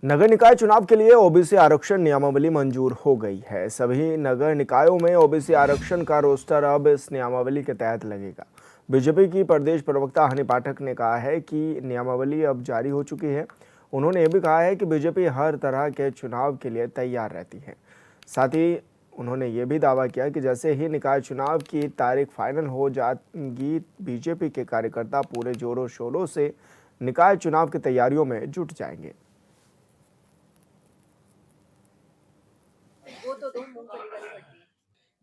नगर निकाय चुनाव के लिए ओबीसी आरक्षण नियमावली मंजूर हो गई है। सभी नगर निकायों में ओबीसी आरक्षण का रोस्टर अब इस नियमावली के तहत लगेगा। बीजेपी की प्रदेश प्रवक्ता हनी पाठक ने कहा है कि नियमावली अब जारी हो चुकी है। उन्होंने यह भी कहा है कि बीजेपी हर तरह के चुनाव के लिए तैयार रहती है। साथ ही उन्होंने ये भी दावा किया कि जैसे ही निकाय चुनाव की तारीख फाइनल हो जाएगी, बीजेपी के कार्यकर्ता पूरे जोरों शोरों से निकाय चुनाव की तैयारियों में जुट जाएंगे।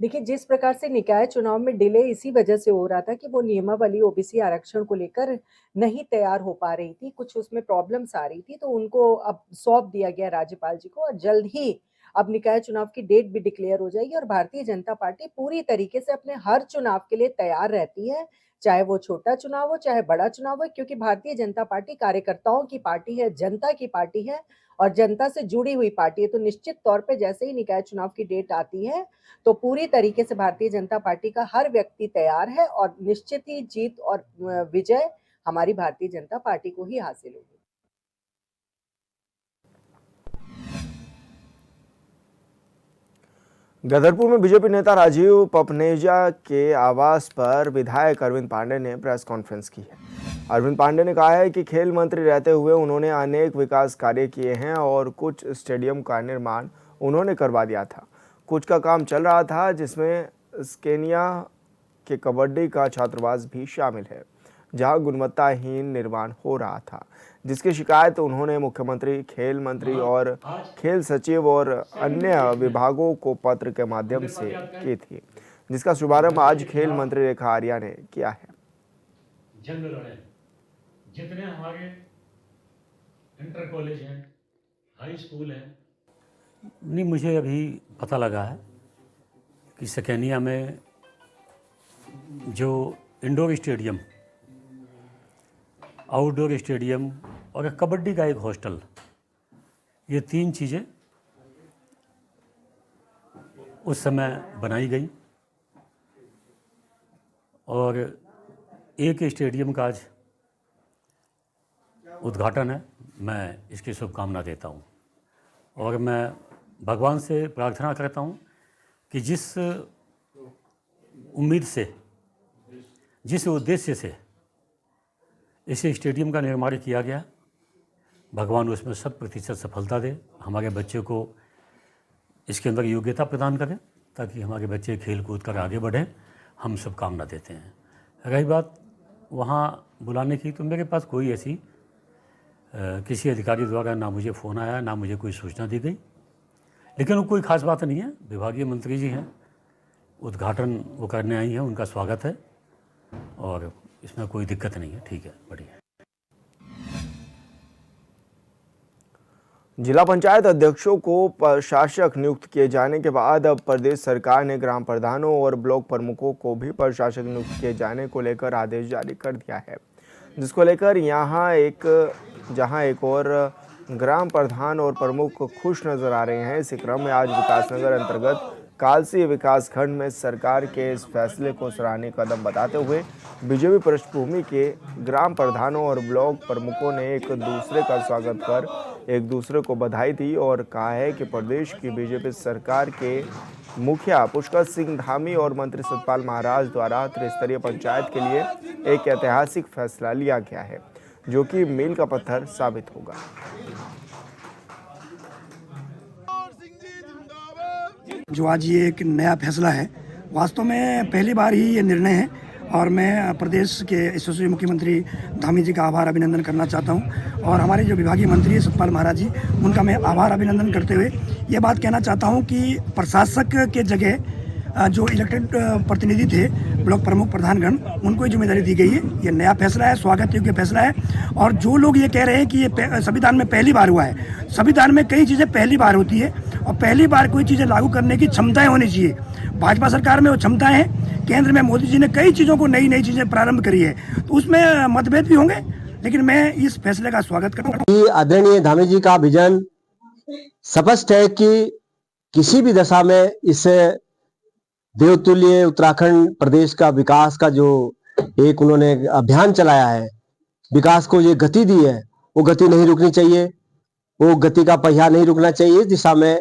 देखिए, जिस प्रकार से निकाय चुनाव में डिले इसी वजह से हो रहा था कि वो नियमावली ओबीसी आरक्षण को लेकर नहीं तैयार हो पा रही थी, कुछ उसमें प्रॉब्लम्स आ रही थी, तो उनको अब सौंप दिया गया राज्यपाल जी को और जल्द ही अब निकाय चुनाव की डेट भी डिक्लेयर हो जाएगी। और भारतीय जनता पार्टी पूरी तरीके से अपने हर चुनाव के लिए तैयार रहती है, चाहे वो छोटा चुनाव हो, चाहे बड़ा चुनाव हो, क्योंकि भारतीय जनता पार्टी कार्यकर्ताओं की पार्टी है, जनता की पार्टी है और जनता से जुड़ी हुई पार्टी है। तो निश्चित तौर पे जैसे ही निकाय चुनाव की डेट आती है, तो पूरी तरीके से भारतीय जनता पार्टी का हर व्यक्ति तैयार है और निश्चित ही जीत और विजय हमारी भारतीय जनता पार्टी को ही हासिल होगी। गदरपुर में बीजेपी नेता राजीव पपनेजा के आवास पर विधायक अरविंद पांडे ने प्रेस कॉन्फ्रेंस की है। अरविंद पांडे ने कहा है कि खेल मंत्री रहते हुए उन्होंने अनेक विकास कार्य किए हैं और कुछ स्टेडियम का निर्माण उन्होंने करवा दिया था। कुछ का काम चल रहा था, जिसमें स्केनिया के कबड्डी का छात्रावास भी शामिल है, जहां गुणवत्ताहीन निर्माण हो रहा था, जिसकी शिकायत उन्होंने मुख्यमंत्री, खेल मंत्री और खेल सचिव और अन्य विभागों को पत्र के माध्यम से की थी, जिसका शुभारंभ आज खेल मंत्री रेखा आर्या ने किया है। जंग लड़े जितने हमारे इंटर कॉलेज हैं, हाई स्कूल हैं। नहीं, मुझे अभी पता लगा है कि सकेनिया में जो इंडोर स्टेडियम, आउटडोर स्टेडियम और कबड्डी का एक हॉस्टल, ये 3 चीज़ें उस समय बनाई गई और एक स्टेडियम का आज उद्घाटन है। मैं इसकी शुभकामना देता हूँ और मैं भगवान से प्रार्थना करता हूँ कि जिस उम्मीद से, जिस उद्देश्य से इस स्टेडियम का निर्माण किया गया, भगवान उसमें 100% सफलता दे, हमारे बच्चे को इसके अंदर योग्यता प्रदान करें ताकि हमारे बच्चे खेल कूद कर आगे बढ़ें। हम शुभकामना देते हैं। रही बात वहाँ बुलाने की, तो मेरे पास कोई ऐसी किसी अधिकारी द्वारा ना मुझे फ़ोन आया, ना मुझे कोई सूचना दी गई, लेकिन वो कोई ख़ास बात नहीं है। विभागीय मंत्री जी हैं, उद्घाटन वो करने आई हैं, उनका स्वागत है और इसमें कोई दिक्कत नहीं है। ठीक है, बढ़िया। जिला पंचायत अध्यक्षों को प्रशासक नियुक्त किए जाने के बाद अब प्रदेश सरकार ने ग्राम प्रधानों और ब्लॉक प्रमुखों को भी प्रशासक नियुक्त किए जाने को लेकर आदेश जारी कर दिया है, जिसको लेकर जहां एक और ग्राम प्रधान और प्रमुख खुश नजर आ रहे हैं। इसी क्रम में आज विकासनगर अंतर्गत कालसी विकासखंड में सरकार के इस फैसले को सराहनीय कदम बताते हुए बीजेपी पृष्ठभूमि के ग्राम प्रधानों और ब्लॉक प्रमुखों ने एक दूसरे का स्वागत कर एक दूसरे को बधाई दी और कहा है कि प्रदेश की बीजेपी सरकार के मुखिया पुष्कर सिंह धामी और मंत्री सतपाल महाराज द्वारा त्रिस्तरीय पंचायत के लिए एक ऐतिहासिक फैसला लिया गया है, जो कि मील का पत्थर साबित होगा। जो आज ये एक नया फैसला है, वास्तव में पहली बार ही ये निर्णय है और मैं प्रदेश के यशस्वी मुख्यमंत्री धामी जी का आभार अभिनंदन करना चाहता हूं और हमारे जो विभागीय मंत्री सतपाल महाराज जी, उनका मैं आभार अभिनंदन करते हुए ये बात कहना चाहता हूं कि प्रशासक के जगह जो इलेक्टेड प्रतिनिधि थे, ब्लॉक प्रमुख प्रधानगण, उनको जिम्मेदारी दी गई है। ये नया फैसला है, स्वागत योग्य फैसला है। और जो लोग ये कह रहे हैं कि ये संविधान में पहली बार हुआ है, संविधान में कई चीज़ें पहली बार होती है और पहली बार कोई चीज़ें लागू करने की क्षमताएं होनी चाहिए। भाजपा सरकार में वो क्षमताएं हैं। केंद्र में मोदी जी ने कई चीज़ों को नई चीज़ें प्रारंभ करी है, तो उसमें मतभेद भी होंगे, लेकिन मैं इस फैसले का स्वागत करूँगा। आदरणीय धामी जी का विजन स्पष्ट है कि किसी भी दशा में इस देवतुल्य उत्तराखंड प्रदेश का विकास का जो एक उन्होंने अभियान चलाया है, विकास को ये गति दी है, वो गति नहीं रुकनी चाहिए। वो गति का पहिया नहीं रुकना चाहिए। इस दिशा में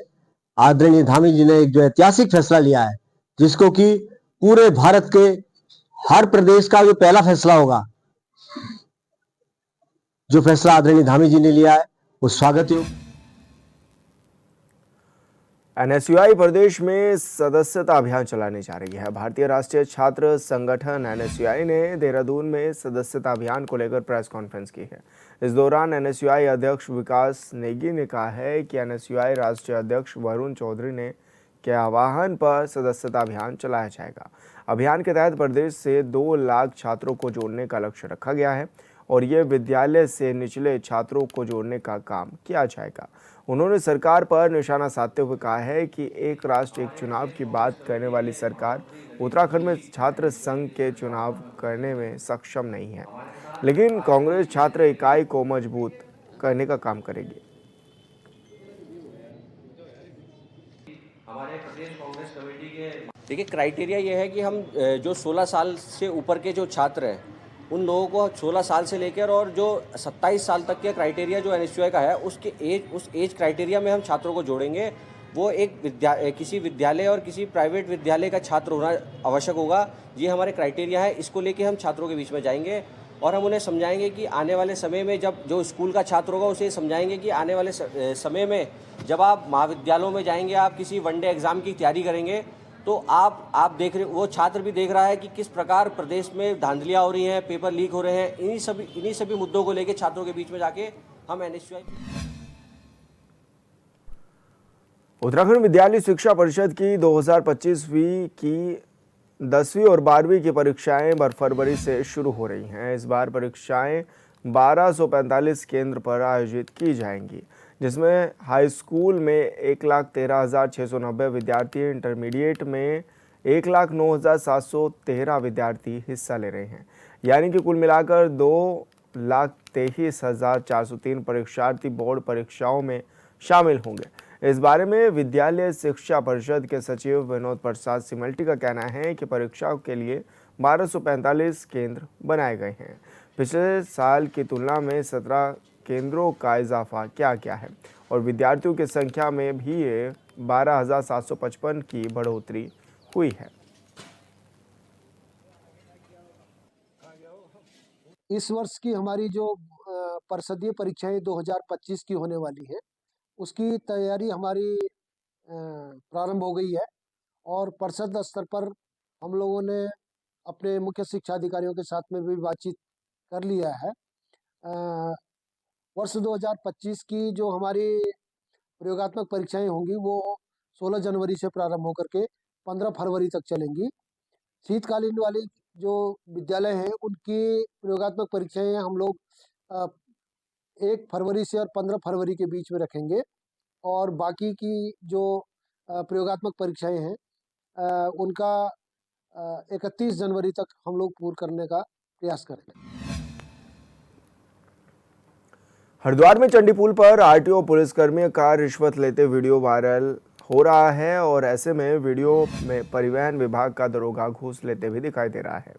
आदरणीय धामी जी ने एक जो ऐतिहासिक फैसला लिया है, जिसको कि पूरे भारत के हर प्रदेश का जो पहला फैसला होगा, जो फैसला आदरणीय धामी जी ने लिया है, वो स्वागत योग्य। एनएसयूआई प्रदेश में सदस्यता अभियान चलाने जा रही है। भारतीय राष्ट्रीय छात्र संगठन एनएसयूआई ने देहरादून में सदस्यता अभियान को लेकर प्रेस कॉन्फ्रेंस की है। इस दौरान एनएसयूआई अध्यक्ष विकास नेगी ने कहा है कि एनएसयूआई राष्ट्रीय अध्यक्ष वरुण चौधरी ने के आह्वान पर सदस्यता अभियान चलाया जाएगा। अभियान के तहत प्रदेश से 2 लाख छात्रों को जोड़ने का लक्ष्य रखा गया है और ये विद्यालय से निचले छात्रों को जोड़ने का काम किया जाएगा। उन्होंने सरकार पर निशाना साधते हुए कहा है कि एक राष्ट्र एक चुनाव की बात करने वाली सरकार उत्तराखंड में छात्र संघ के चुनाव करने में सक्षम नहीं है, लेकिन कांग्रेस छात्र इकाई को मजबूत करने का काम करेगी। हमारे प्रदेश कांग्रेस कमेटी के देखिए क्राइटेरिया ये है कि हम जो 16 साल से ऊपर के जो छात्र हैं उन लोगों को 16 साल से लेकर और जो 27 साल तक के क्राइटेरिया जो एनएसयूआई का है उस एज क्राइटेरिया में हम छात्रों को जोड़ेंगे। वो एक किसी विद्यालय और किसी प्राइवेट विद्यालय का छात्र होना आवश्यक होगा। ये हमारे क्राइटेरिया है। इसको लेके हम छात्रों के बीच में जाएंगे और हम उन्हें समझाएंगे कि आने वाले समय में जब जो स्कूल का छात्र होगा उसे समझाएंगे कि आने वाले समय में जब आप महाविद्यालयों में जाएंगे, आप किसी वनडे एग्ज़ाम की तैयारी करेंगे तो आप देख रहे, वो छात्र भी देख रहा है कि किस प्रकार प्रदेश में धांधलियाँ हो रही हैं, पेपर लीक हो रहे हैं। इन्हीं सभी मुद्दों को लेकर छात्रों के बीच में जाके हम एनएसयूआई उत्तराखंड विद्यालय शिक्षा परिषद की 2025वीं की 10वीं और 12वीं की परीक्षाएं फरवरी से शुरू हो रही हैं। इस बार परीक्षाएं 1245 केंद्र पर आयोजित की जाएंगी, जिसमें हाई स्कूल में 1,13,690 विद्यार्थी, इंटरमीडिएट में 1,09,713 विद्यार्थी हिस्सा ले रहे हैं। यानी कि कुल मिलाकर 2,23,403 परीक्षार्थी बोर्ड परीक्षाओं में शामिल होंगे। इस बारे में विद्यालय शिक्षा परिषद के सचिव विनोद प्रसाद सिमल्टी का कहना है कि परीक्षाओं के लिए 1245 केंद्र बनाए गए हैं। पिछले साल की तुलना में 17 केंद्रों का इजाफा किया गया है और विद्यार्थियों की संख्या में भी 12,755 की बढ़ोतरी हुई है। इस वर्ष की हमारी जो परिषदीय परीक्षाएं 2025 की होने वाली है, उसकी तैयारी हमारी प्रारंभ हो गई है और परिषद स्तर पर हम लोगों ने अपने मुख्य शिक्षा अधिकारियों के साथ में भी बातचीत कर लिया है। वर्ष 2025 की जो हमारी प्रयोगात्मक परीक्षाएं होंगी वो 16 जनवरी से प्रारंभ होकर के 15 फरवरी तक चलेंगी। शीतकालीन वाली जो विद्यालय हैं उनकी प्रयोगात्मक परीक्षाएं हम लोग 1 फरवरी से और 15 फरवरी के बीच में रखेंगे और बाकी की जो प्रयोगात्मक परीक्षाएं हैं उनका 31 जनवरी तक हम लोग पूर्ण करने का प्रयास करेंगे। हरिद्वार में चंडीपुल पर आरटीओ पुलिसकर्मी का रिश्वत लेते वीडियो वायरल हो रहा है और ऐसे में वीडियो में परिवहन विभाग का दरोगा घूस लेते भी दिखाई दे रहा है।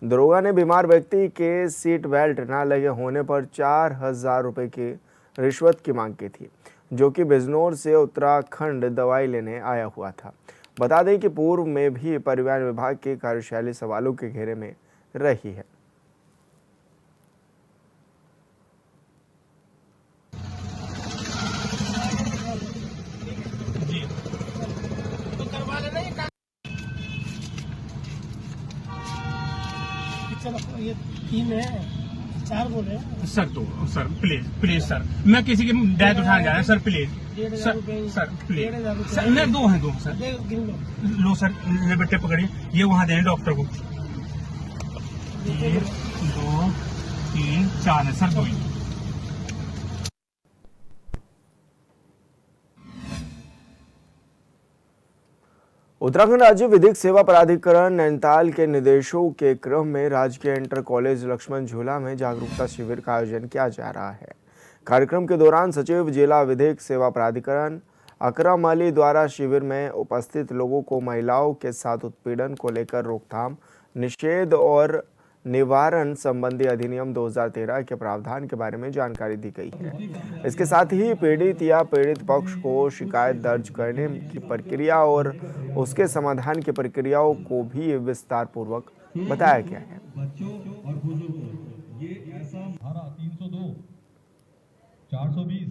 दरोगा ने बीमार व्यक्ति के सीट बेल्ट न लगे होने पर 4,000 रुपये की रिश्वत की मांग की थी, जो कि बिजनौर से उत्तराखंड दवाई लेने आया हुआ था। बता दें कि पूर्व में भी परिवहन विभाग की कार्यशैली सवालों के घेरे में रही है। ये 3 है 4 बोले सर। तो सर प्लीज सर, मैं किसी की डेथ उठाने जा रहा है sir, please sir please sir, मैं 2 हैं 2 सर। लो सर, ये बट्टे पकड़िए, ये वहाँ दें डॉक्टर को। 1 2 3 4 है सर, 2 ही। उत्तराखंड राज्य विधिक सेवा प्राधिकरण नैनीताल के निर्देशों के क्रम में राजकीय इंटर कॉलेज लक्ष्मण झूला में जागरूकता शिविर का आयोजन किया जा रहा है। कार्यक्रम के दौरान सचिव जिला विधिक सेवा प्राधिकरण अकरम अली द्वारा शिविर में उपस्थित लोगों को महिलाओं के साथ उत्पीड़न को लेकर रोकथाम, निषेध और निवारण संबंधी अधिनियम 2013 के प्रावधान के बारे में जानकारी दी गई है। इसके साथ ही पीड़ित या पीड़ित पक्ष को शिकायत दर्ज करने की प्रक्रिया और उसके समाधान की प्रक्रियाओं को भी विस्तार पूर्वक बताया गया है। बच्चों और बुजुर्गों, ये ऐसा धारा 302, 420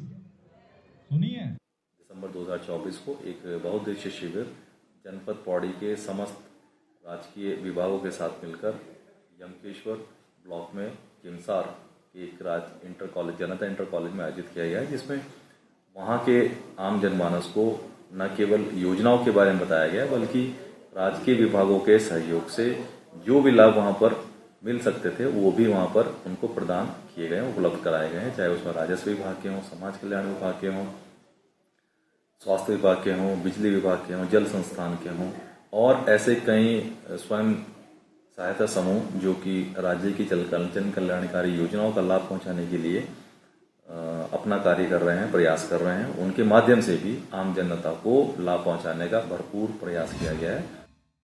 सुनिए। दिसंबर 2024 को एक बहुउद्देशीय शिविर जनपद पौड़ी के समस्त राजकीय विभागों के साथ मिलकर यमकेश्वर ब्लॉक में किमसार के एक जनता इंटर कॉलेज में आयोजित किया गया है, जिसमें वहाँ के आम जनमानस को न केवल योजनाओं के बारे में बताया गया बल्कि राजकीय विभागों के सहयोग से जो भी लाभ वहाँ पर मिल सकते थे वो भी वहाँ पर उनको प्रदान किए गए, उपलब्ध कराए गए हैं, चाहे उसमें राजस्व विभाग के हों, समाज कल्याण विभाग के हों, स्वास्थ्य विभाग के हों, बिजली विभाग के हों, जल संस्थान के हों और ऐसे कई स्वयं सहायता समूह जो कि राज्य की जन कल्याणकारी योजनाओं का लाभ पहुंचाने के लिए अपना कार्य कर रहे हैं, प्रयास कर रहे हैं। उनके माध्यम से भी आम जनता को लाभ पहुंचाने का भरपूर प्रयास किया गया है।